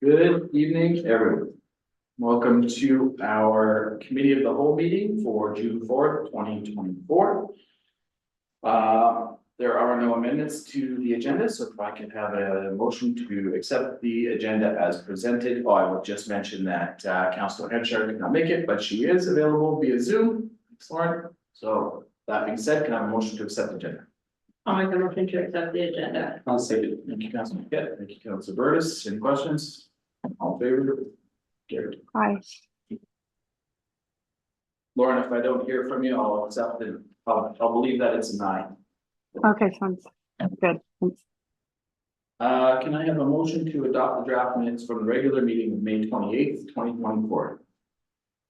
Good evening, everyone. Welcome to our committee of the whole meeting for June 4th, 2024. There are no amendments to the agenda, so if I can have a motion to accept the agenda as presented. Oh, I will just mention that Councilor Henshire could not make it, but she is available via Zoom. Excellent. So that being said, can I have a motion to accept the agenda? I'll make a motion to accept the agenda. I'll second. Thank you, Councilor Paquette. Thank you, Councilor Burtis. Any questions? All in favor? Carried. Hi. Lauren, if I don't hear from you, I'll accept it. I'll believe that it's a 9. Okay, sounds good. Thanks. Can I have a motion to adopt the draft minutes from the regular meeting of May 28th, 2024?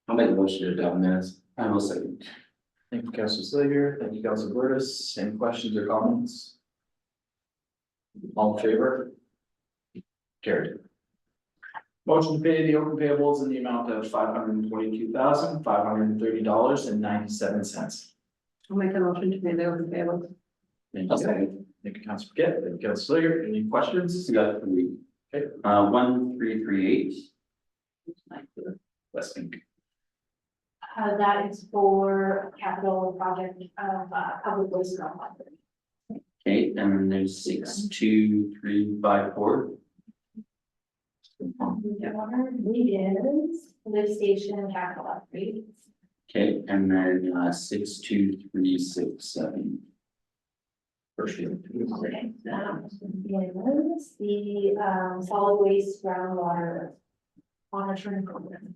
I'll make a motion to adopt minutes. I will second. Thank you, Councilor Slager. Thank you, Councilor Burtis. Any questions or comments? All in favor? Carried. Motion to pay the open payables in the amount of $522,530.97. I'll make a motion to pay the open payables. Thank I'll you. second. Thank you, Councilor Paquette. Thank you, Councilor Slager. Any questions? We got 3. Okay. 1338. West Pink. That is for capital project of public waste groundwater. Okay, and then there's 62354. Water is lift station and capital upgrades. Okay, and then 62367. First year. Okay, that is the solid waste groundwater monitoring program.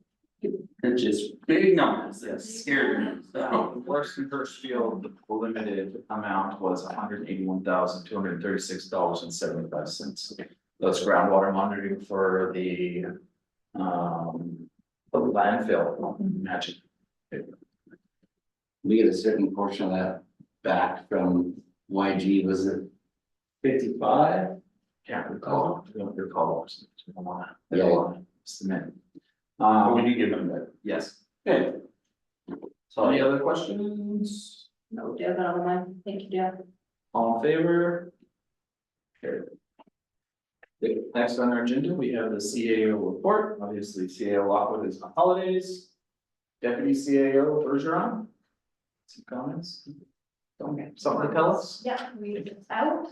It's just big numbers that scared me. So Western Birchfield, the limited amount was $181,236.75. That's groundwater monitoring for the landfill. Imagine. we get a certain portion of that back from YG, was it 55? Can't recall. I don't recall. Yeah. Submit. We do give them that. Yes. Okay. So any other questions? No, Deb, I don't mind. Thank you, Deb. All in favor? Carried. Okay, next on our agenda, we have the CAO report. Obviously, CAO Lockwood is on holidays. Deputy CAO Bergeron. Some comments? Something to tell us? Yeah, read this out.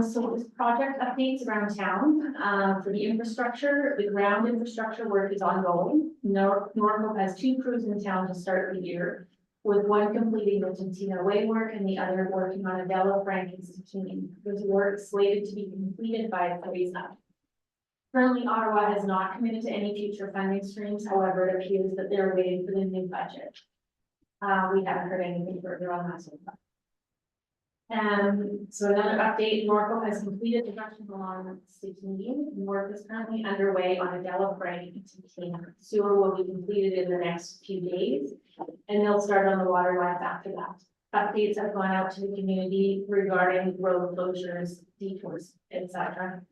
So this project updates around town, for the infrastructure, the ground infrastructure work is ongoing. Norfolk has 2 crews in town to start the year, with one completing the Tintina Way work and the other working on Adela Frankenstein. This work is slated to be completed by phase up. Currently, Ottawa has not committed to any future funding streams, however, it appears that they're waiting for the new budget. We haven't heard anything further on that so far. So another update, Norfolk has completed the construction along 16. Work is currently underway on Adela Frankenstein. Sewer will be completed in the next few days, and they'll start on the water lines after that. Updates have gone out to the community regarding road closures, detours, etc.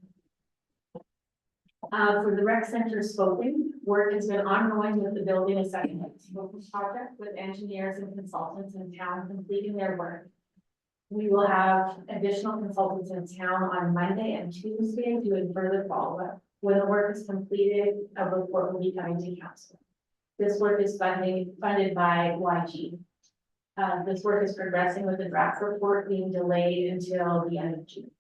For the rec center scoping, work has been ongoing with the building a second scoping project with engineers and consultants in town completing their work. We will have additional consultants in town on Monday and Tuesday doing further follow-up. When the work is completed, a report will be coming to council. This work is funded by YG. This work is progressing with the draft report being delayed until the end of June.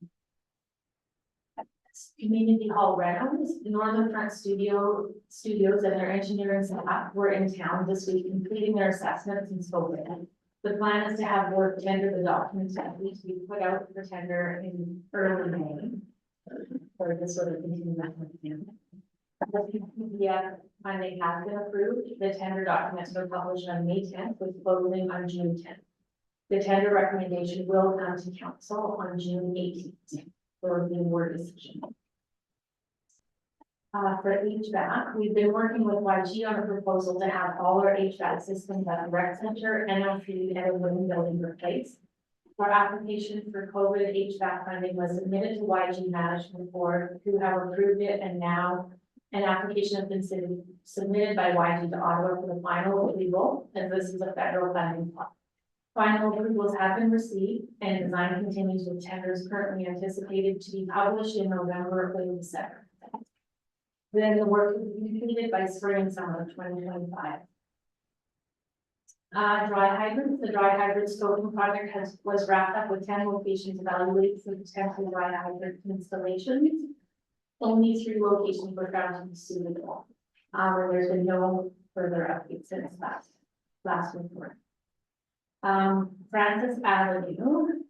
Community Hall rounds, Northern Front Studios and their engineering staff were in town this week completing their assessments and scoping. The plan is to have work tender the documents that need to be put out for tender in early May. For this sort of continuation. The PDF funding has been approved. The tender documents were published on May 10th with closing on June 10th. The tender recommendation will come to council on June 18th for the award decision. For HVAC, we've been working with YG on a proposal to have all our HVAC systems at the rec center, NLC, and a living building replaced. Our application for COVID HVAC funding was submitted to YG Management Board, who have approved it, and now an application has been submitted by YG to Ottawa for the final approval, as this is a federal funding plan. Final approvals have been received, and design continues with tenders currently anticipated to be published in November or December. Then the work will be completed by spring and summer of 2025. Dry hydrants, the dry hydrant scoping project was wrapped up with 10 locations evaluated for potential dry hydrant installations. Only 3 locations were found to be suitable. And there's been no further updates since last report. Francis Avenue,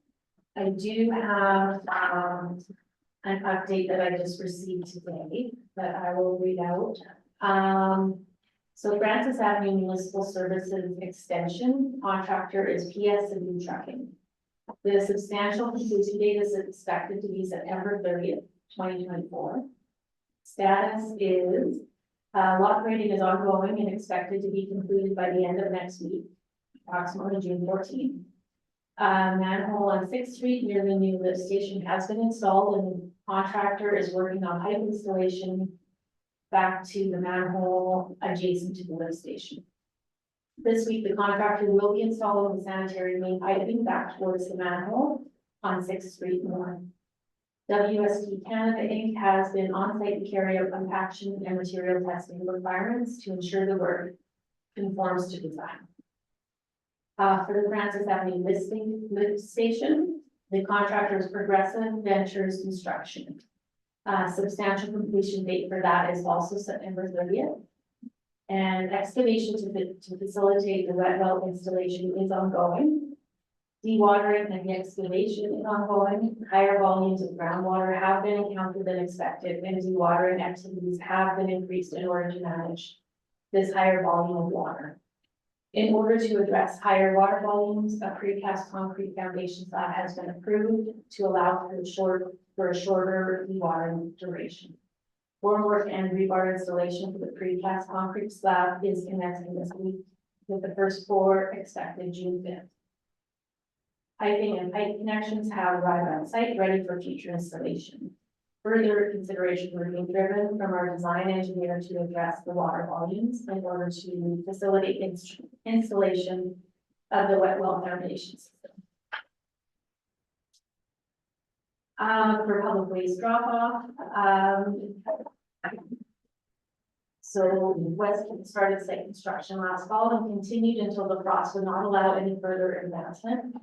I do have, an update that I just received today that I will read out. So Francis Avenue Municipal Services Extension contractor is PSW Trucking. The substantial completion date is expected to be September 30th, 2024. Status is, lot grading is ongoing and expected to be completed by the end of next week, approximately June 14th. Manhole on 6th Street near the new lift station has been installed, and the contractor is working on pipe installation back to the manhole adjacent to the lift station. This week, the contractor will be installing the sanitary main piping back towards the manhole on 6th Street North. WST Canada Inc. has been on site to carry out compaction and material testing requirements to ensure the work conforms to design. For the Francis Avenue lift station, the contractor is Progressive Ventures Construction. Substantial completion date for that is also September 30th. And excavation to facilitate the wet well installation is ongoing. Dewatering and the excavation is ongoing. Higher volumes of groundwater have been encountered than expected, and dewatering activities have been increased in order to manage this higher volume of water. In order to address higher water volumes, a precast concrete foundation slab has been approved to allow for a shorter dewatering duration. Formwork and rebar installation for the precast concrete slab is commencing this week, with the first pour expected June 5th. Piping and pipe connections have arrived on site, ready for future installation. Further consideration were being driven from our design engineer to address the water volumes in order to facilitate installation of the wet well foundation system. For public waste drop off, so Westwood started site construction last fall and continued until the frost would not allow any further advancement.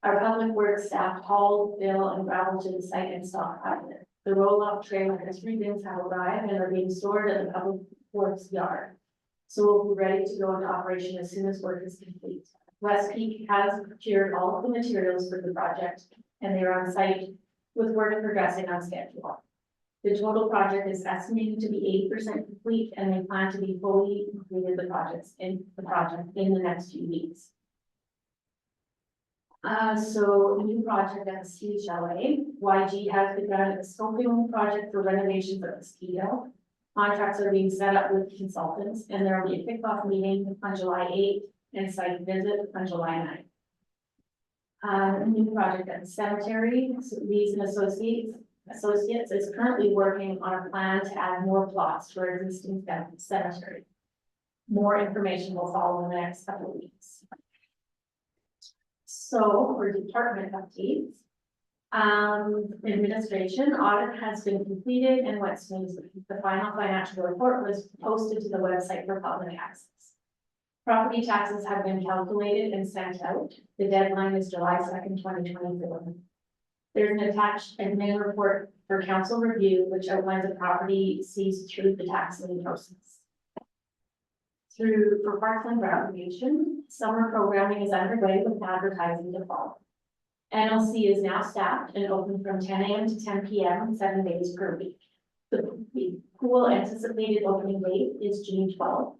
Our public works staff hauled, fill, and gravel to the site and stockpiled it. The roll-off trailer and 3 bins have arrived and are being stored at the public works yard. So we'll be ready to go into operation as soon as work is complete. West Peak has procured all of the materials for the project, and they are on site with work progressing on schedule. The total project is estimated to be 80% complete, and they plan to be fully completed the project in the next few weeks. So a new project at the ski chalet. YG has begun a scoping project for renovations at the ski hill. Contracts are being set up with consultants, and there will be a kickoff meeting on July 8th and site visit on July 9th. A new project at the cemetery. So Lees and Associates is currently working on a plan to add more plots to our existing cemetery. More information will follow in the next couple of weeks. So for department updates, administration audit has been completed and went smoothly. The final financial report was posted to the website for public access. Property taxes have been calculated and sent out. The deadline is July 2nd, 2024. There's an attached admin report for council review, which outlines the property seized through the tax lien process. For Parkland Recreation, summer programming is underway with advertising to follow. NLC is now staffed and open from 10 a.m. to 10 p.m. 7 days per week. The pool anticipated opening date is June 12th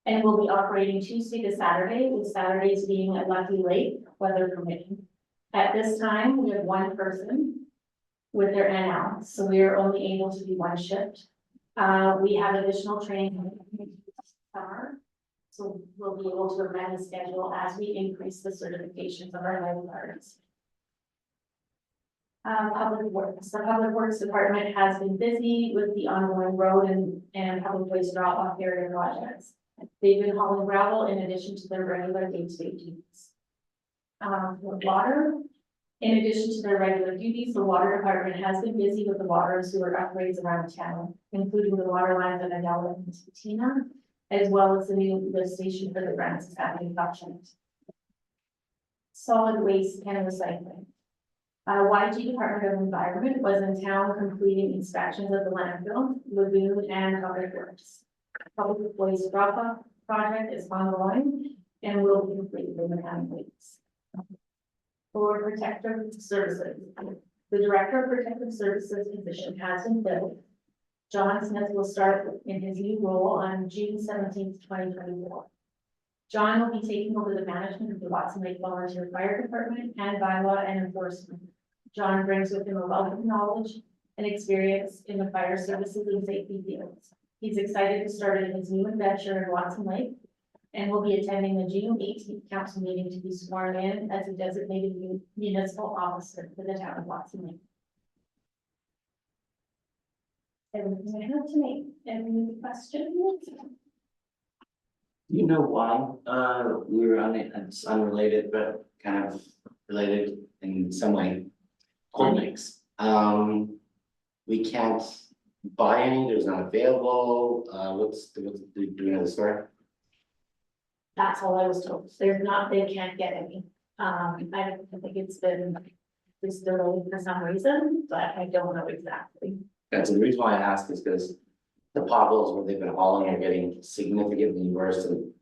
and will be operating Tuesday to Saturday, with Saturdays being at Lucky Lake, weather permitting. At this time, we have 1 person with their NL, so we are only able to do 1 shift. We have additional training summer, so we'll be able to amend the schedule as we increase the certifications of our lifeguards. Public Works. The Public Works Department has been busy with the ongoing road and public waste drop-off area projects. They've been hauling gravel in addition to their regular day-to-day duties. For water, In addition to their regular duties, the water department has been busy with the water and sewer upgrades around town, including the water lines at Adela and Titina, as well as the new lift station for the Francis Avenue project. Solid waste and recycling. YG Department of Environment was in town completing inspections of the landfill, lagoon, and public works. Public waste drop-off project is ongoing and will be completed in the coming weeks. For protective services, the director of protective services position has been filled. John Smith will start in his new role on June 17th, 2024. John will be taking over the management of the Watson Lake Volunteer Fire Department and bylaw and enforcement. John brings with him a wealth of knowledge and experience in the fire services and safety fields. He's excited to start in his new adventure in Watson Lake and will be attending the June 18th council meeting to be sworn in as a designated municipal officer for the town of Watson Lake. Everything I have to make. Any questions? Do you know why, we were on it, it's unrelated, but kind of related in some way. Cold mix, we can't buy any, there's not available, what's do you know the story? That's all I was told. There's not, they can't get any. I think it's been delayed for some reason, but I don't know exactly. That's the reason why I asked is because the potholes where they've been hauling are getting significantly worse and,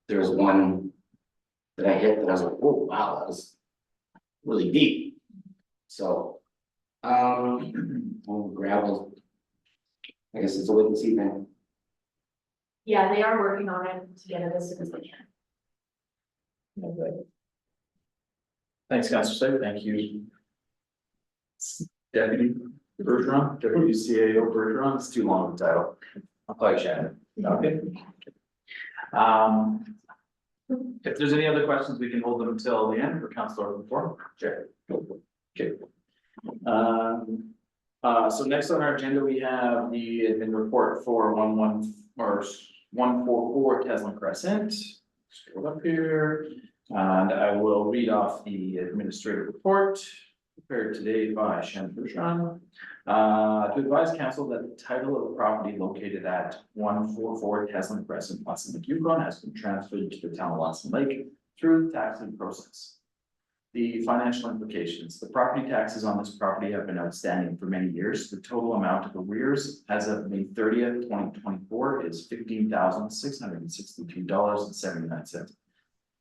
there was one that I hit that I was like, oh, wow, that was really deep. So, well, gravel, I guess it's a wait and see thing. Yeah, they are working on it to get it as soon as they can. No good. Thanks, Councilor Slade. Thank you. Deputy Bergeron, Deputy CAO Bergeron, it's too long of a title. I'll call you Shannon. Okay. If there's any other questions, we can hold them until the end for Councilor report. Sure. Okay. So next on our agenda, we have the admin report for 144 Teslin Crescent. Scroll up here, and I will read off the administrative report prepared today by Shannon Bergeron. To advise council that the title of the property located at 144 Teslin Crescent, Watson Lake, Yukon, has been transferred to the town of Watson Lake through the taxing process. The financial implications: the property taxes on this property have been outstanding for many years. The total amount of arrears as of May 30th, 2024 is $15,662.79.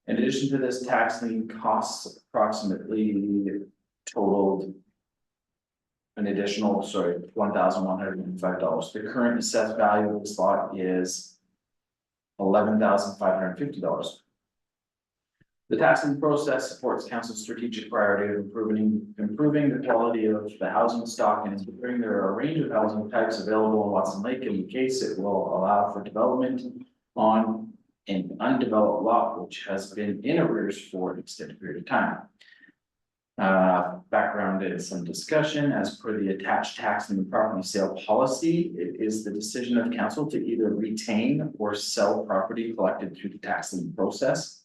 In addition to this, tax lien costs approximately totaled an additional, $1,105. The current assessed value of this lot is $11,550. The taxing process supports council's strategic priority of improving the quality of the housing stock and ensuring there are a range of housing types available in Watson Lake. In the case, it will allow for development on an undeveloped lot, which has been in arrears for an extended period of time. Background is some discussion. As per the attached tax and property sale policy, it is the decision of council to either retain or sell property collected through the tax lien process.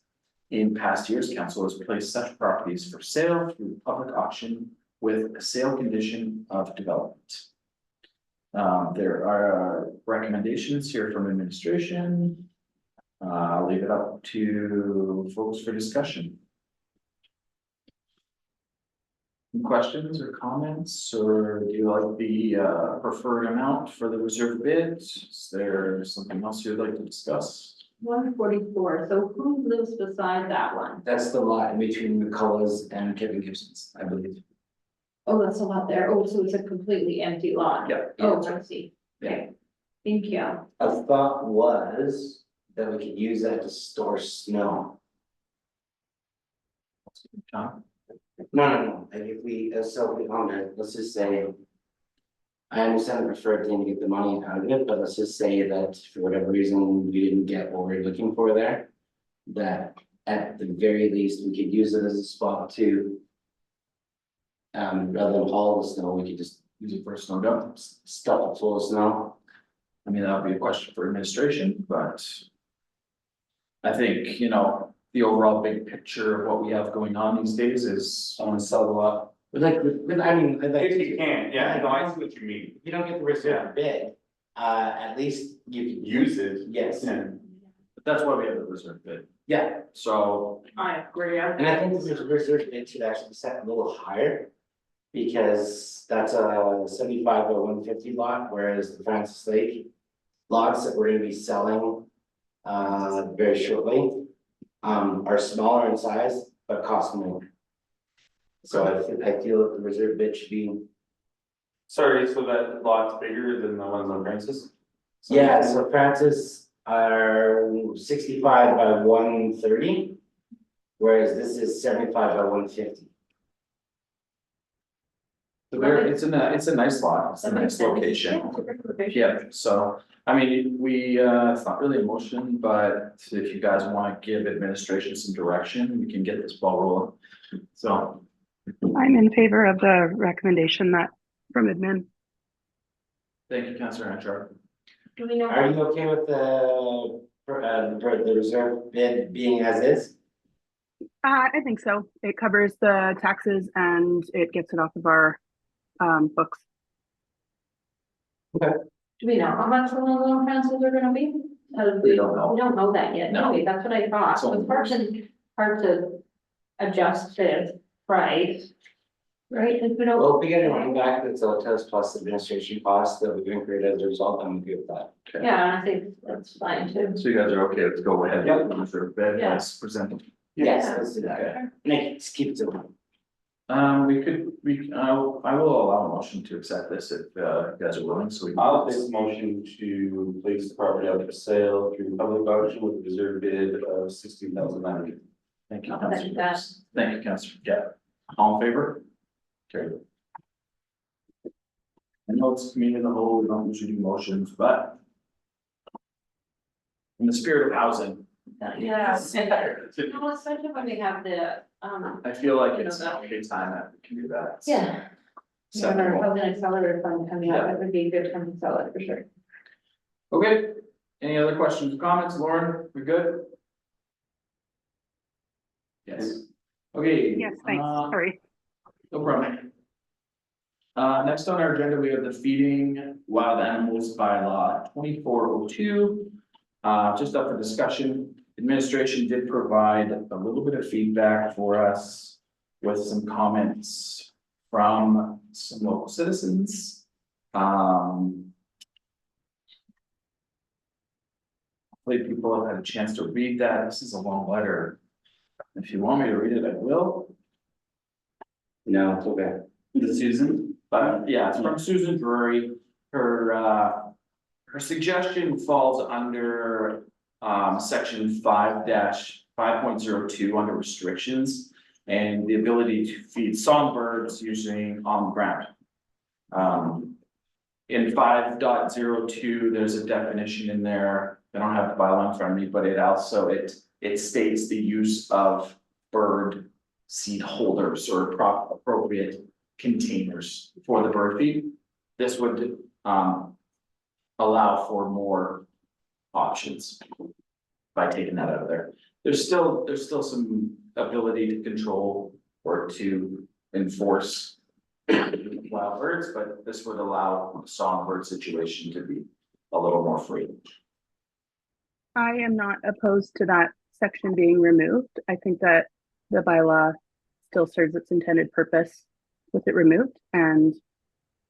In past years, council has placed such properties for sale through public auction with a sale condition of development. There are recommendations here from administration. I'll leave it up to folks for discussion. Any questions or comments, or do you like the preferred amount for the reserve bid? Is there something else you'd like to discuss? 144, so who lives beside that one? That's the lot in between McCullough's and Kevin Gibson's, I believe. Oh, that's a lot there. Oh, so it's a completely empty lot. Yeah. Oh, I see. Okay. Thank you. A thought was that we could use that to store snow. John? No, like if we, so if we own it, let's just say. I understand the preferred thing to get the money out of it, but let's just say that for whatever reason, we didn't get what we're looking for there. That at the very least, we could use it as a spot to. Rather than haul the snow, we could just Use it for a snow dump. stuff it full of snow. I mean, that would be a question for administration, but I think, the overall big picture of what we have going on these days is. I wanna sell a lot. But like, but I mean, like. If you can, yeah, no, I see what you mean. If you don't get the reserve bid, at least you can Use it. Yes, Yeah. But that's why we have the reserve bid, yeah, so. I agree. and I think the reserve bid should actually be set a little higher. Because that's a 75 by 150 lot, whereas the Francis Lake lots that we're gonna be selling. Very shortly, are smaller in size, but cost more. So I feel that the reserve bid should be, Sorry, so that lot's bigger than the ones on Francis? yeah, so Francis are 65 by 130. Whereas this is 75 by 150. It's a nice lot, it's a nice location. Yeah, so, I mean, it's not really a motion, but if you guys wanna give administration some direction, we can get this ball rolling. So, I'm in favor of the recommendation that from admin. thank you, Councilor Hanchar. Do we know? Are you okay with the reserve bid being as is? I think so. It covers the taxes and it gets it off of our books. Do we know how much the loan transfers are gonna be? We don't know. We don't know that yet, No. no, that's what I thought, So- it's hard to adjust the price. Right, if we don't. Well, if we get a money back, that's hotels plus administration costs that we've incurred as a result, I'm good with that. Yeah, and I think that's fine too. So you guys are okay, let's go ahead Yep. with the reserve bid Yeah. as presented. Yes, Yeah. let's do that. Okay. Nick, just keep it simple. I will allow a motion to accept this if you guys are willing, so we. I'll make a motion to place the property out for sale through public auction with a reserve bid of $16,900. Thank you, I'll second Councilor. that. Thank you, Councilor. Yeah, all in favor? Carry. I know it's committee of the whole, we don't usually do motions, but. In the spirit of housing, Yeah, no, especially when we have the, I feel like it's a okay time that we can do that. yeah. Yeah, our Acceptable. housing accelerator fund coming out, that would be a good time to sell it for sure. Okay, any other questions, comments, Lauren, we good? Yes, okay. Yes, thanks. Sorry. No problem. Next on our agenda, we have the feeding wild animals bylaw 2402. Just up for discussion, administration did provide a little bit of feedback for us with some comments from some local citizens. Hopefully people have had a chance to read that. This is a long letter. If you want me to read it, I will. No, it's okay. The Susan, but yeah, it's from Susan Drury. Her suggestion falls under section 5-5.02 under restrictions. And the ability to feed songbirds using on the ground. In 5.02, there's a definition in there. I don't have the bylaw in front of me, but it states the use of bird seed holders or appropriate containers for the bird feed. This would allow for more options by taking that out of there. There's still some ability to control or to enforce wild birds, but this would allow a songbird situation to be a little more free. I am not opposed to that section being removed. I think that the bylaw still serves its intended purpose with it removed. And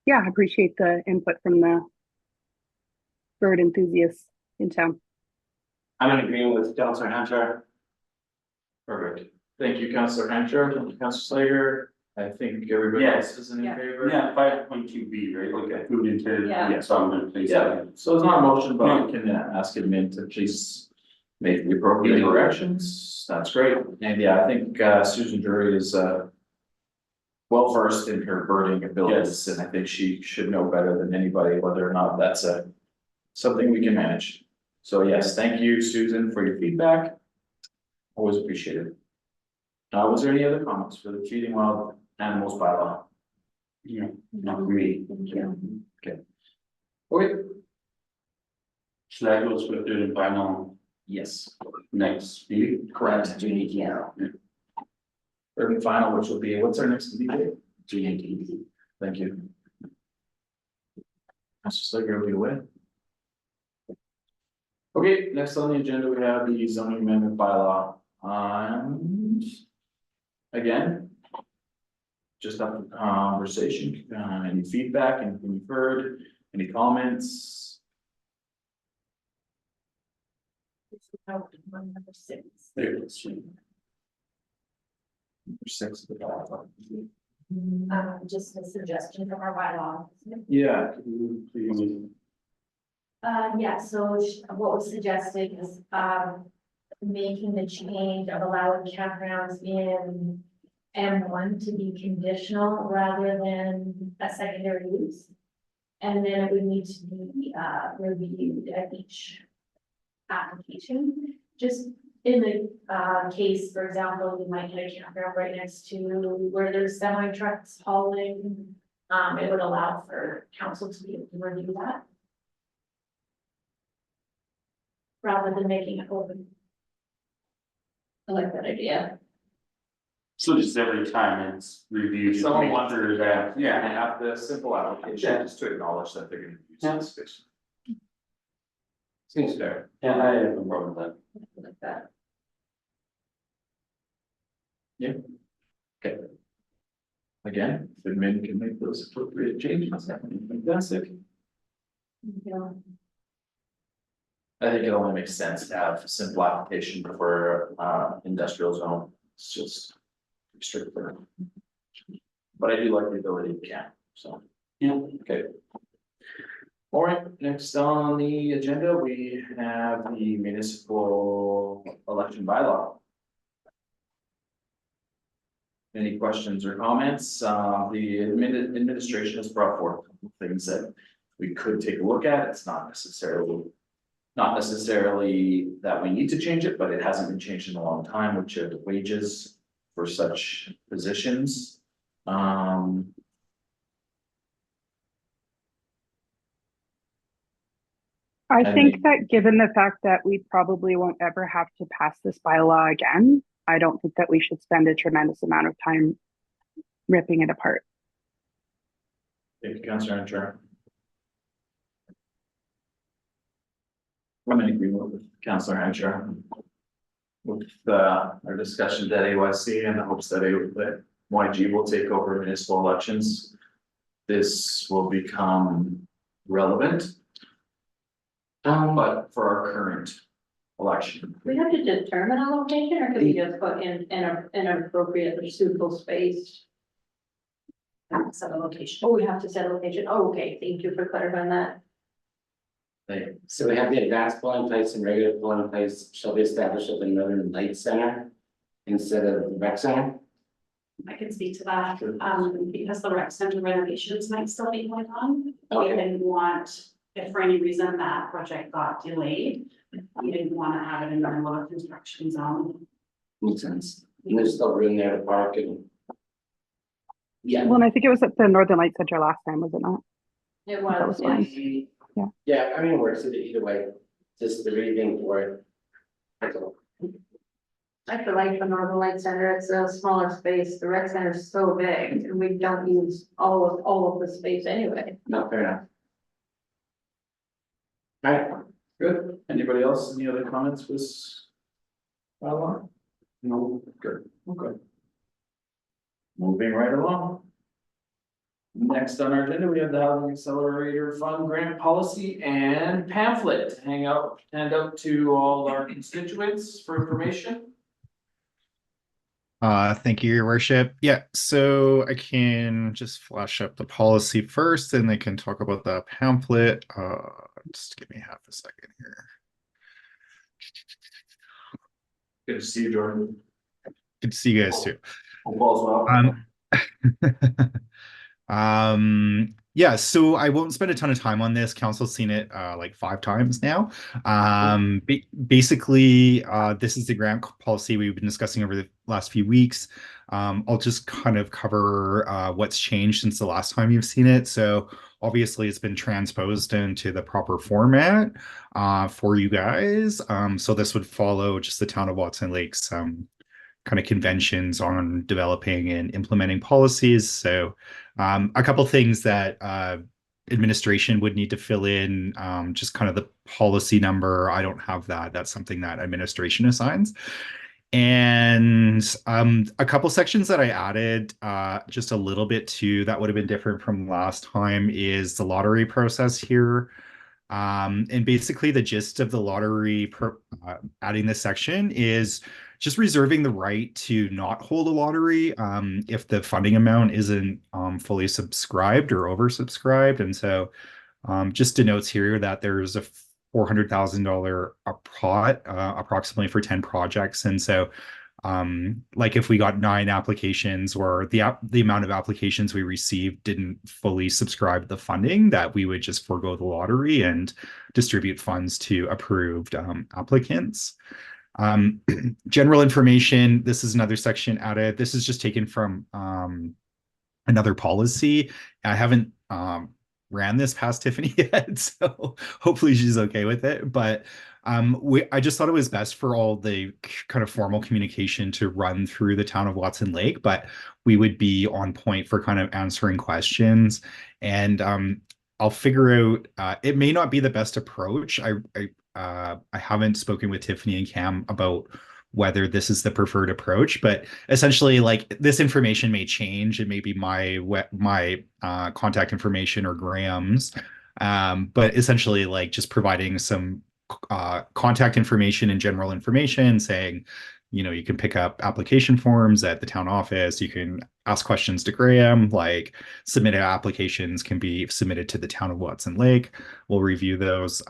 yeah, I appreciate the input from the bird enthusiasts in town. I'm in agreement with Councilor Hunter. Perfect. Thank you, Councilor Hancher. Thank you, Councilor Slager. I think everybody Yes. else is in Yeah. favor. Yeah, 5.2B, right, okay, food into, Yeah. so I'm gonna place Yeah, that. so it's not a motion, but we can ask admin to please make the appropriate corrections. That's great. And yeah, I think Susan Drury is well versed in her birding abilities, and I think she should know better than anybody whether or not that's something we can manage. So yes, thank you, Susan, for your feedback. Always appreciated. Was there any other comments for the feeding wild animals bylaw? Yeah, agree. Thank you. Okay, So that goes with the final Yes, Next meeting. correct. June 18th. Third and final, which will be, what's our next meeting date? June 18th. Thank you. That's just like you'll be away. Okay, next on the agenda, we have the zoning amendment bylaw. And again, just up for conversation, any feedback, anything you've heard, any comments? Number 6. There it is. Number 6 of the bylaw. Just a suggestion from our bylaw. Yeah, could you please? Yeah, so what was suggested is, making the change of allowing campgrounds in M1 to be conditional rather than a secondary use. And then it would need to be, reviewed at each application, just in the, case, for example, you might get a campground right next to where there's semi trucks hauling. It would allow for council to be able to review that. Rather than making it open. I like that idea. So just every time it's reviewed. just Someone make wants sure to, that, yeah, yeah, have the simple application, just to acknowledge that they're gonna use Yeah. this space. seems fair. Yeah, I have no problem with that. I like that. Again, the admin can make those appropriate changes, that would be fantastic. Yeah. I think it only makes sense to have a simple application for industrial zone, it's just restricted. But I do like the ability to camp, so. Yeah. Okay. All right, next on the agenda, we have the municipal election bylaw. Any questions or comments? The administration has brought forth things that we could take a look at. It's not necessarily that we need to change it, but it hasn't been changed in a long time, which are the wages for such positions. I And think that given the fact that we probably won't ever have to pass this bylaw again, I don't think that we should spend a tremendous amount of time ripping it apart. Thank you, Councilor Hunter. I'm in agreement with Councilor Hunter. With our discussions at AYC and the hopes that that YG will take over municipal elections. This will become relevant, but for our current election. We have to determine a location, or can we just put in an appropriate suitable space? Set a location. Oh, we have to set a location. Oh, okay, thank you for clarifying that. So we have the advanced polling place and regular polling place shall be established at the Northern Light Center instead of the rec center. I can speak to that, because the rec center renovations might still be going on. We didn't want, if for any reason that project got delayed, we didn't want to have it in the middle of a construction zone. Makes sense. And there's still room there to park and. Yeah. Well, and I think it was at the Northern Light Center last time, was it not? It That was, was fine. yes. Yeah. Yeah, I mean, it works either way, just the reading for it. That's all. I feel like the Northern Light Center, it's a smaller space. The rec center is so big, and we don't use all of the space anyway. No, fair enough. All right, Good. Anybody else? Any other comments with? No, good, okay. Moving right along. Next on our agenda, we have the Housing Accelerator Fund grant policy and pamphlet to hand out to all our constituents for information. Thank you, Your Worship. Yeah, so I can just flash up the policy first and they can talk about the pamphlet. Just give me half a second here. Good to see you, Jordan. Good to see you guys too. Hope all's well. Yeah, so I won't spend a ton of time on this. Council's seen it like 5 times now. Basically, this is the grant policy we've been discussing over the last few weeks. I'll just kind of cover what's changed since the last time you've seen it. So obviously, it's been transposed into the proper format for you guys. So this would follow just the town of Watson Lake's kind of conventions on developing and implementing policies. So a couple things that administration would need to fill in, just kind of the policy number. I don't have that. That's something that administration assigns. And a couple sections that I added just a little bit to that would have been different from last time is the lottery process here. And basically the gist of the lottery adding this section is just reserving the right to not hold a lottery if the funding amount isn't fully subscribed or oversubscribed. And so just denotes here that there's a $400,000 pot approximately for 10 projects. And so like if we got 9 applications or the amount of applications we received didn't fully subscribe the funding, that we would just forego the lottery and distribute funds to approved applicants. General information, this is another section added. This is just taken from another policy. I haven't ran this past Tiffany yet, so hopefully she's okay with it. But I just thought it was best for all the kind of formal communication to run through the town of Watson Lake, but we would be on point for kind of answering questions. And I'll figure out, it may not be the best approach. I haven't spoken with Tiffany and Cam about whether this is the preferred approach, but essentially like this information may change. It may be my contact information or Graham's, but essentially like just providing some contact information and general information saying, you know, you can pick up application forms at the town office. You can ask questions to Graham, like submitted applications can be submitted to the town of Watson Lake. We'll review those.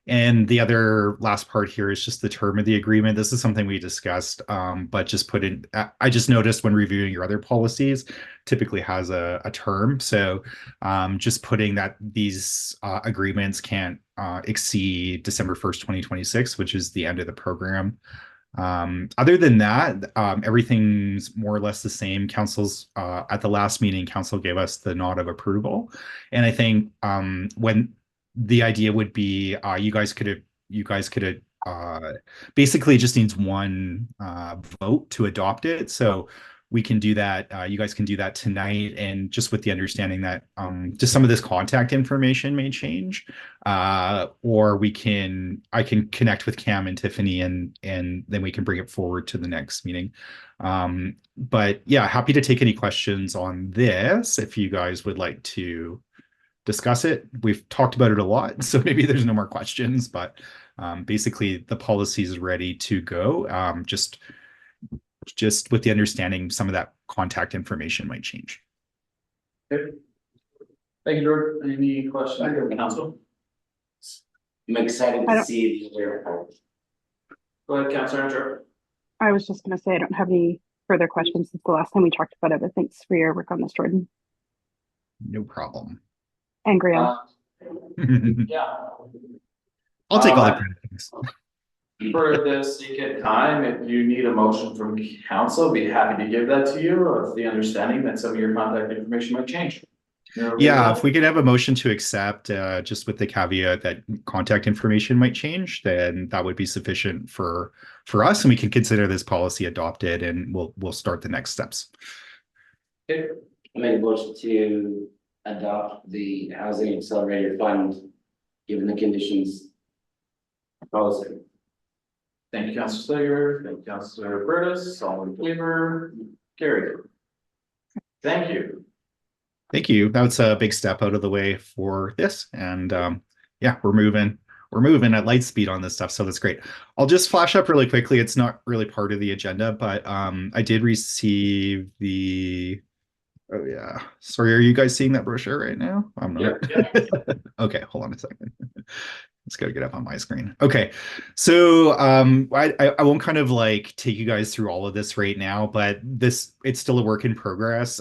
And the other last part here is just the term of the agreement. This is something we discussed, but just put in, I just noticed when reviewing your other policies, typically has a term. So just putting that these agreements can't exceed December 1st, 2026, which is the end of the program. Other than that, everything's more or less the same. Council's at the last meeting, council gave us the nod of approval. And I think when the idea would be you guys could basically it just needs one vote to adopt it. So we can do that. You guys can do that tonight, and just with the understanding that just some of this contact information may change, or I can connect with Cam and Tiffany, and then we can bring it forward to the next meeting. But yeah, happy to take any questions on this if you guys would like to discuss it. We've talked about it a lot, so maybe there's no more questions, but basically the policy is ready to go. Just with the understanding some of that contact information might change. Okay. Thank you, George. Any questions from council? I'm excited to see the report. Go ahead, Councilor Andrew. I was just going to say I don't have any further questions since the last time we talked about it, but thanks for your work on this, Jordan. No problem. And Graham. Yeah. I'll take all the credit. Thanks. For the sake of time, if you need a motion from council, be happy to give that to you, with the understanding that some of your contact information might change. Yeah, if we could have a motion to accept, just with the caveat that contact information might change, then that would be sufficient for us, and we can consider this policy adopted, and we'll start the next steps. Okay. I make a motion to adopt the Housing Accelerator Fund, given the conditions. Policy. Thank you, Councilor Slager. Thank you, Councilor Burtis. All in favor? Carried. Thank you. Thank you. That's a big step out of the way for this, and yeah, we're moving at light speed on this stuff, so that's great. I'll just flash up really quickly. It's not really part of the agenda, but I did receive the. Oh yeah, sorry. Are you guys seeing that brochure right now? I'm not. Yeah. Okay, hold on a second. It's got to get up on my screen. Okay. So I won't kind of like take you guys through all of this right now, but it's still a work in progress.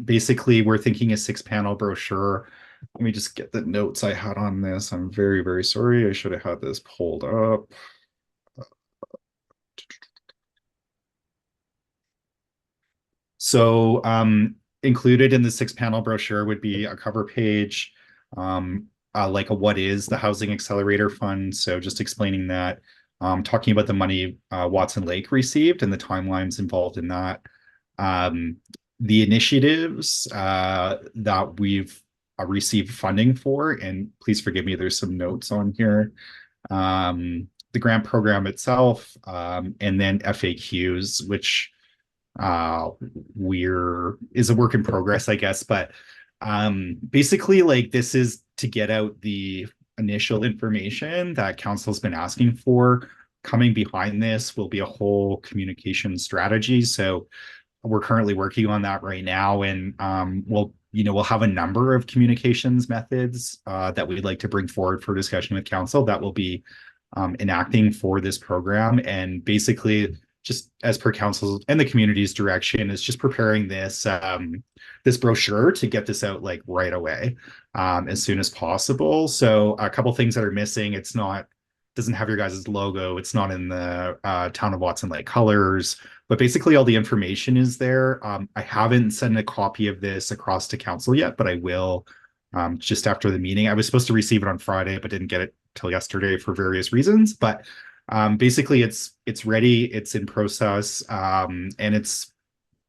Basically we're thinking a 6-panel brochure. Let me just get the notes I had on this. I'm very, very sorry. I should have had this pulled up. So included in the 6-panel brochure would be a cover page, like a what is the Housing Accelerator Fund. So just explaining that, talking about the money Watson Lake received and the timelines involved in that. The initiatives that we've received funding for, and please forgive me, there's some notes on here. The grant program itself, and then FAQs, which is a work in progress, I guess, but basically like this is to get out the initial information that council's been asking for. Coming behind this will be a whole communication strategy, so we're currently working on that right now, and we'll have a number of communications methods that we'd like to bring forward for discussion with council that will be enacting for this program. And basically, just as per council and the community's direction, is just preparing this this brochure to get this out like right away, as soon as possible. So a couple things that are missing: doesn't have your guys' logo, it's not in the Town of Watson Lake colors, but basically all the information is there. I haven't sent a copy of this across to council yet, but I will just after the meeting. I was supposed to receive it on Friday, but didn't get it till yesterday for various reasons. But basically it's ready, it's in process, and it's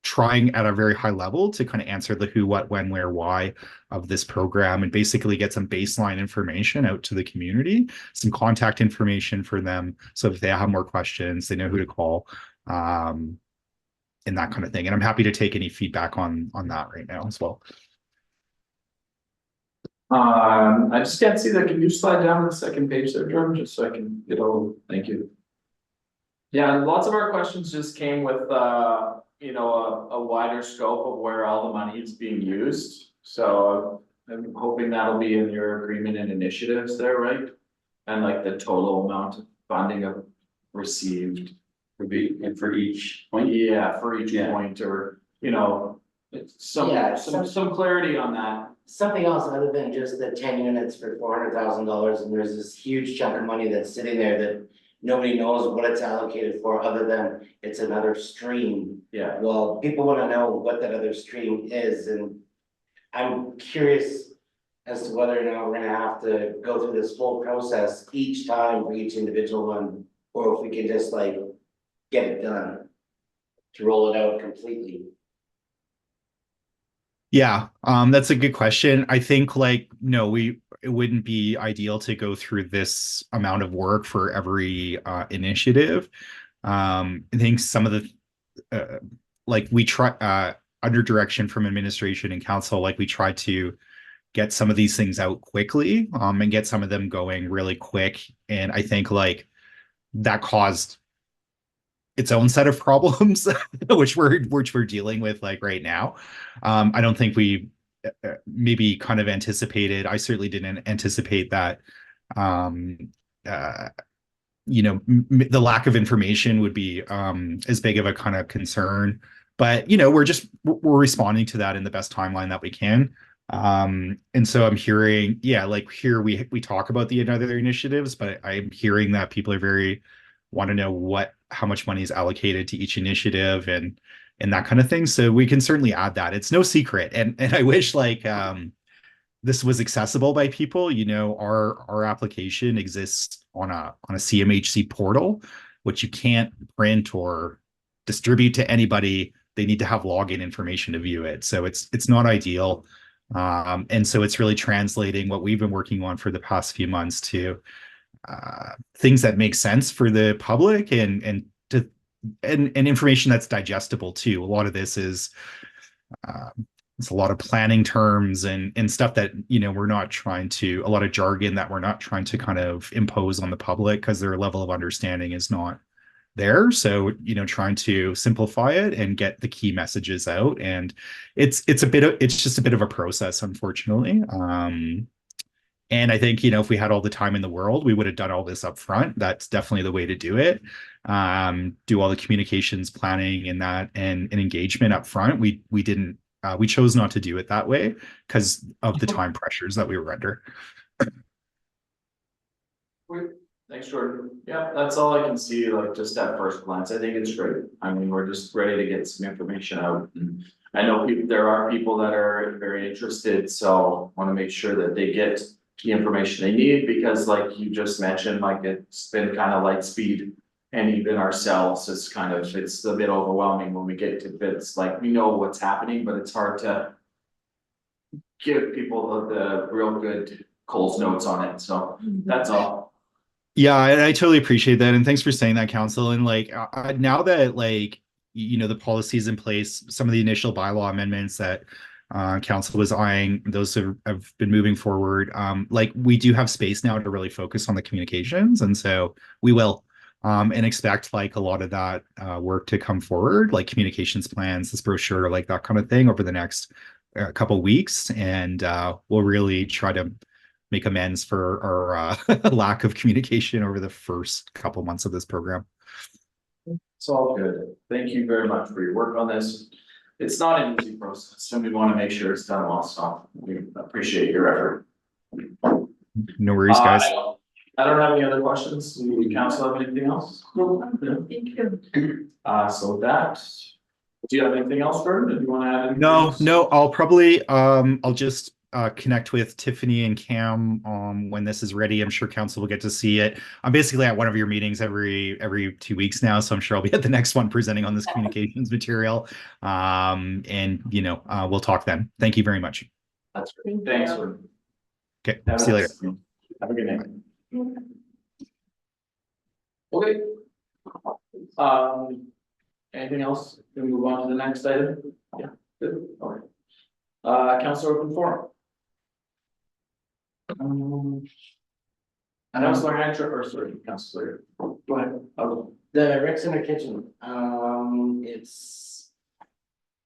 trying at a very high level to kind of answer the who, what, when, where, why of this program, and basically get some baseline information out to the community, some contact information for them, so if they have more questions, they know who to call, and that kind of thing. And I'm happy to take any feedback on that right now as well. I just can't see that. Can you slide down to the second page there, Jordan, just so I can get all, thank you. Yeah, lots of our questions just came with a wider scope of where all the money is being used. So I'm hoping that'll be in your agreement and initiatives there, right? And like the total amount of funding of received Would be, and for each point. Yeah, for each Yeah. point, or, Yeah, some clarity on that. Something else other than just the 10 units for $400,000, and there's this huge chunk of money that's sitting there that nobody knows what it's allocated for, other than it's another stream. Yeah, Well, people wanna know what that other stream is, and I'm curious as to whether or not we're gonna have to go through this whole process each time for each individual one, or if we can just like get it done to roll it out completely. Yeah, that's a good question. I think like, no, it wouldn't be ideal to go through this amount of work for every initiative. I think some of the like we try under direction from administration and council, like we try to get some of these things out quickly, and get some of them going really quick. And I think like that caused its own set of problems, which we're dealing with like right now. I don't think we maybe kind of anticipated. I certainly didn't anticipate that. The lack of information would be as big of a kind of concern. But we're responding to that in the best timeline that we can. And so I'm hearing, like here we talk about the other initiatives, but I'm hearing that people are want to know how much money is allocated to each initiative and that kind of thing. So we can certainly add that. It's no secret. And I wish like this was accessible by people. Our application exists on a CMHC portal, which you can't print or distribute to anybody. They need to have login information to view it. So it's not ideal. And so it's really translating what we've been working on for the past few months to things that make sense for the public and information that's digestible too. A lot of this is it's a lot of planning terms and stuff that we're not trying to, a lot of jargon that we're not trying to kind of impose on the public because their level of understanding is not there. So trying to simplify it and get the key messages out, and it's just a bit of a process, unfortunately. And I think, if we had all the time in the world, we would have done all this up front. That's definitely the way to do it. Do all the communications planning and that and engagement up front. We didn't we chose not to do it that way because of the time pressures that we were under. Great. Thanks, Jordan. Yeah, that's all I can see, like, just at first glance. I think it's great. I mean, we're just ready to get some information out. And I know there are people that are very interested, so want to make sure that they get the information they need, because like you just mentioned, like, it's been kind of light speed. And even ourselves, it's a bit overwhelming when we get to bits, like, we know what's happening, but it's hard to give people the real good Coles notes on it, so that's all. Yeah, I totally appreciate that. And thanks for saying that, Council. And like now that the policy is in place, some of the initial bylaw amendments that Council was eyeing, those have been moving forward. Like we do have space now to really focus on the communications. And so we will and expect like a lot of that work to come forward, like communications plans, this brochure, like that kind of thing over the next couple weeks. And we'll really try to make amends for our lack of communication over the first couple months of this program. It's all good. Thank you very much for your work on this. It's not an easy process, and we want to make sure it's done well, so we appreciate your effort. No worries, guys. I don't have any other questions. Do you council have anything else? No, thank you. So with that, do you have anything else, Jordan? Do you want to add anything No, else? I'll probably I'll just connect with Tiffany and Cam when this is ready. I'm sure council will get to see it. I'm basically at one of your meetings every 2 weeks now, so I'm sure I'll be at the next one presenting on this communications material. And we'll talk then. Thank you very much. That's great. Thanks, Jordan. Okay, see you later. Have a good night. Okay. Anything else? Can we move on to the next item? Yeah, good, all right. Councilor open forum. Councilor Hancher, or sorry, Councilor, go ahead. The rec center kitchen,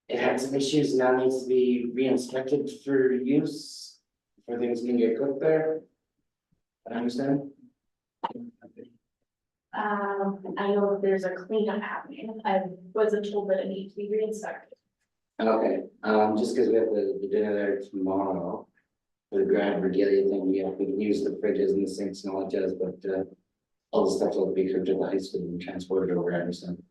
it had some issues, now needs to be re-inspected for use, for things can get cooked there. I understand. I know there's a cleanup happening. I wasn't told that it needs to be reinspected. Okay, just because we have the dinner there tomorrow. For the grand regalia thing, yeah, we can use the fridges and the sinks and all that jazz, but all the stuff will be cooked at the high school and transported over, I understand.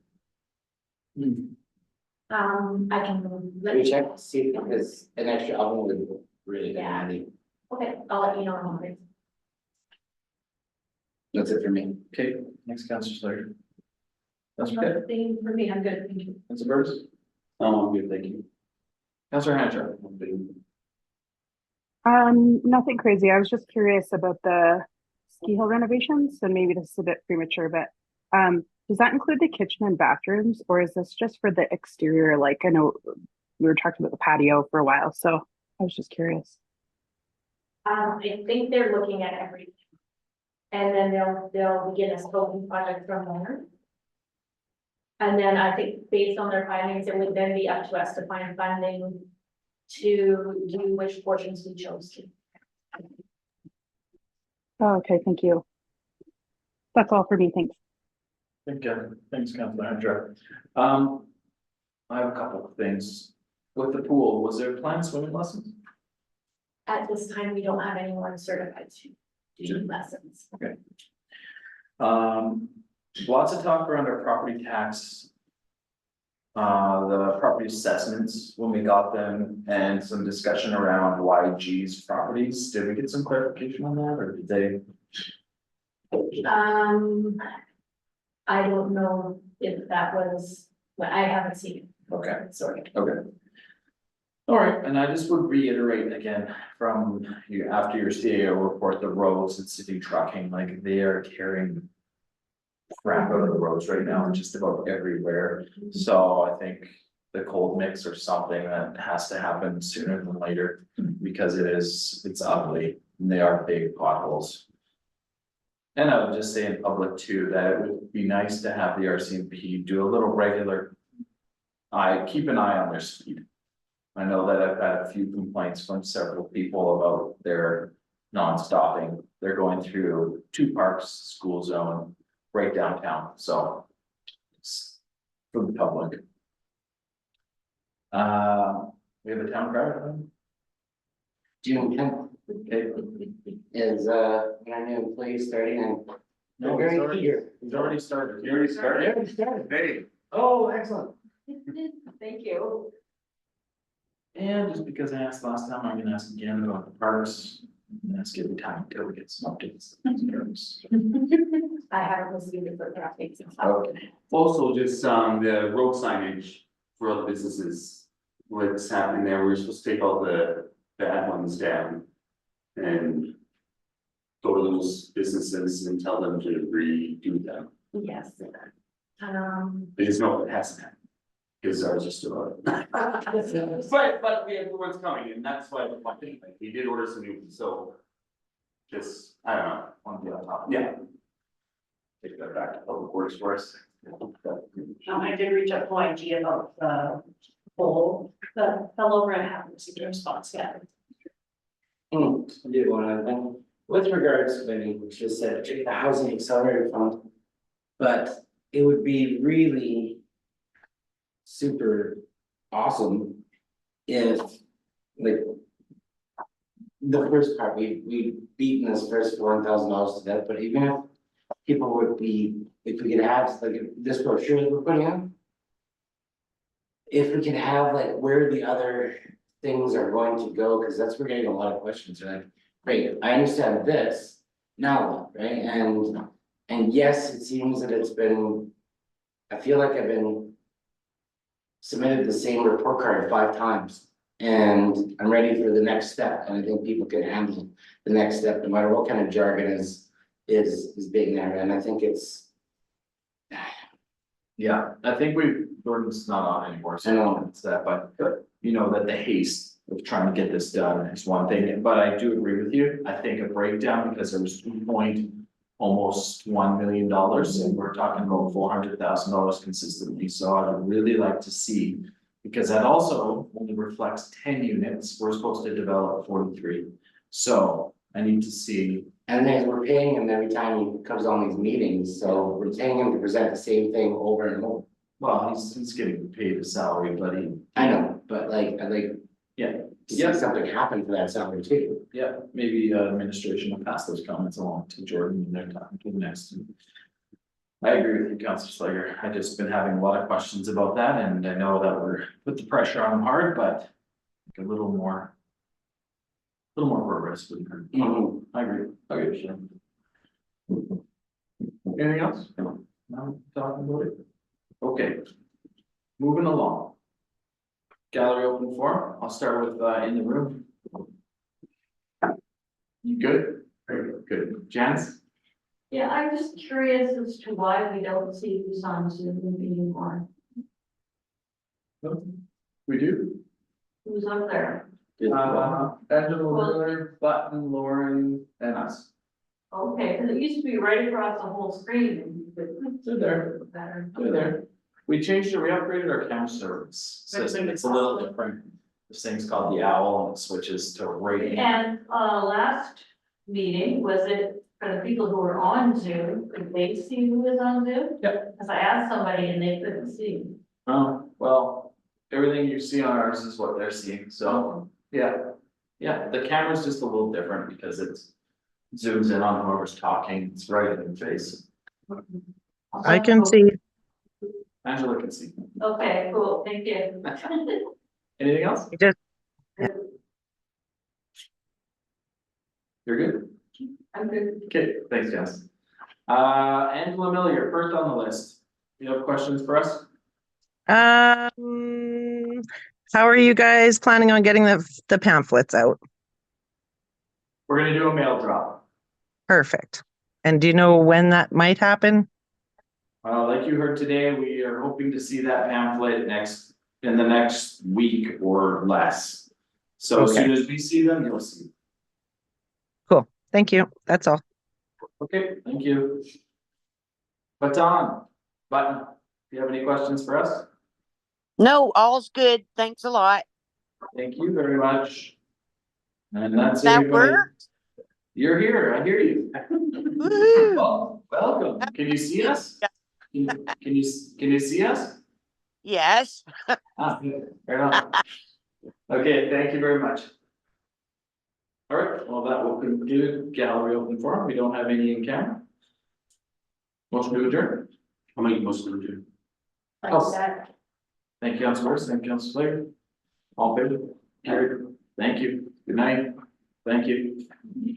I can. Let me check, to see if there's an extra oven would really be Yeah. handy. Okay, I'll let you know in a moment. That's it for me. Okay, next Councilor Slater. That's okay. Nothing for me, I'm good, thank you. Councilor Burns? I'm good, thank you. Councilor Hancher? Nothing crazy. I was just curious about the ski hill renovations, and maybe this is a bit premature, but does that include the kitchen and bathrooms, or is this just for the exterior? Like, I know we were talking about the patio for a while, so I was just curious. I think they're looking at everything. And then they'll begin a scoping project from there. And then I think based on their findings, it would then be up to us to find funding to do which portions we chose to. Oh, okay, thank you. That's all for me, thanks. Thanks, Councilor Hancher. I have a couple of things. With the pool, was there planned swimming lessons? At this time, we don't have anyone certified to do lessons. Okay. Lots of talk around our property tax. The property assessments when we got them, and some discussion around YG's properties. Did we get some clarification on that, or did they? I don't know if that was, but I haven't seen it. Okay. Sorry. Okay. All right, and I just would reiterate again from you, after your CAO report, the roads and city trucking, like they are carrying crap out of the roads right now, just about everywhere. So I think the cold mix or something that has to happen sooner than later, because it's ugly, and they are big potholes. And I would just say in public too, that it would be nice to have the RCMP do a little regular. Keep an eye on their speed. I know that I've had a few complaints from several people about their non-stopping. They're going through 2 parks, school zone, right downtown, so. It's for the public. We have a town crier. June tenth Okay. is, when our new employee starting and. No, they're he's very already, eager. he's already started. You already started? Already started. Hey, Oh, excellent. Thank you. And just because I asked last time, I'm gonna ask again about the parks. I'm gonna ask every time until we get some updates. I haven't received it for traffic. Okay. also just, the road signage for other businesses, what's happening there, we're supposed to take all the bad ones down. And go to those businesses and tell them to redo them, Yes. they just know it hasn't happened. Cause ours are still up. But we have the ones coming, and that's why we're watching, like, he did order some new, so. Just, I don't know, want to be on top, yeah. Take that back to public works for us. I did reach out to IG about the poll, the fellow over and haven't received a response yet. I did one other thing, with regards to, I mean, we just said, take the housing accelerator fund. But it would be really. Super awesome. If, like. The first part, we've beaten this first $4,000 to death, but even if. People would be, if we could have, like, this brochure that we're putting out. If we could have, like, where the other things are going to go, cause that's, we're getting a lot of questions, they're like, great, I understand this. Now what, right, and yes, it seems that it's been. I feel like I've been. Submitted the same report card 5 times, and I'm ready for the next step, and I think people can handle the next step, no matter what kind of jargon is being there, and I think it's. Yeah, I think Gordon's not on anymore, so I know. it's that, but you know, that the haste of trying to get this done is one thing, but I do agree with you. I think a breakdown, because there was almost $1 million, and we're talking about $400,000 consistently, so I'd really like to see. Because that also only reflects 10 units, we're supposed to develop 43, so I need to see. And then we're paying him every time he comes on these meetings, so we're paying him to present the same thing over and over. Well, he's getting paid a salary, but I know, but like, I'd like yeah, to Yeah. see something happen for that salary too. yeah, maybe administration will pass those comments along to Jordan in their time to the next. I agree with you, Councilor Slager. I've just been having a lot of questions about that, and I know that we're put the pressure on them hard, but a little more progress would hurt. Mhm. I agree, sure. Anything else? No, talking about it? Okay. Moving along. Gallery open forum, I'll start with in the room. You good? Very good. Janice? Yeah, I'm just curious as to why we don't see who's on Zoom anymore. We do? Who's up there? Angela Miller, Button, Lauren, and us. Okay, because it used to be right across the whole screen. They're there. Better. They're there. We upgraded our camera service system, it's a little different. This thing's called the Owl, and it switches to rating. And last meeting, was it for the people who were on Zoom, could they see who was on Zoom? Yep. Because I asked somebody and they couldn't see. Oh, well, everything you see on ours is what they're seeing, so, yeah. Yeah, the camera's just a little different because it zooms in on whoever's talking, it's right in their face. I can see. Angela can see. Okay, cool, thank you. Anything else? Just You're good? I'm good. Okay, thanks, Jess. Angela Miller, you're first on the list. You have questions for us? how are you guys planning on getting the pamphlets out? We're gonna do a mail drop. Perfect. And do you know when that might happen? Like you heard today, we are hoping to see that pamphlet in the next week or less. So as soon as we see them, you'll see. Cool. Thank you. That's all. Okay, thank you. Button, do you have any questions for us? No, all's good. Thanks a lot. Thank you very much. And that's That everybody. worked? You're here, I hear you. Woohoo! Well, welcome. Can you see us? Can you see us? Yes, Ah, good. Fair enough. Okay, thank you very much. All right, well, that will conclude gallery open forum. We don't have any in camera. Motion to adjourn. I'll make most of them. Oh. Thank you, Council Morris, thank you, Council Slater. All in favor? Carried. Thank you. Good night. Thank you.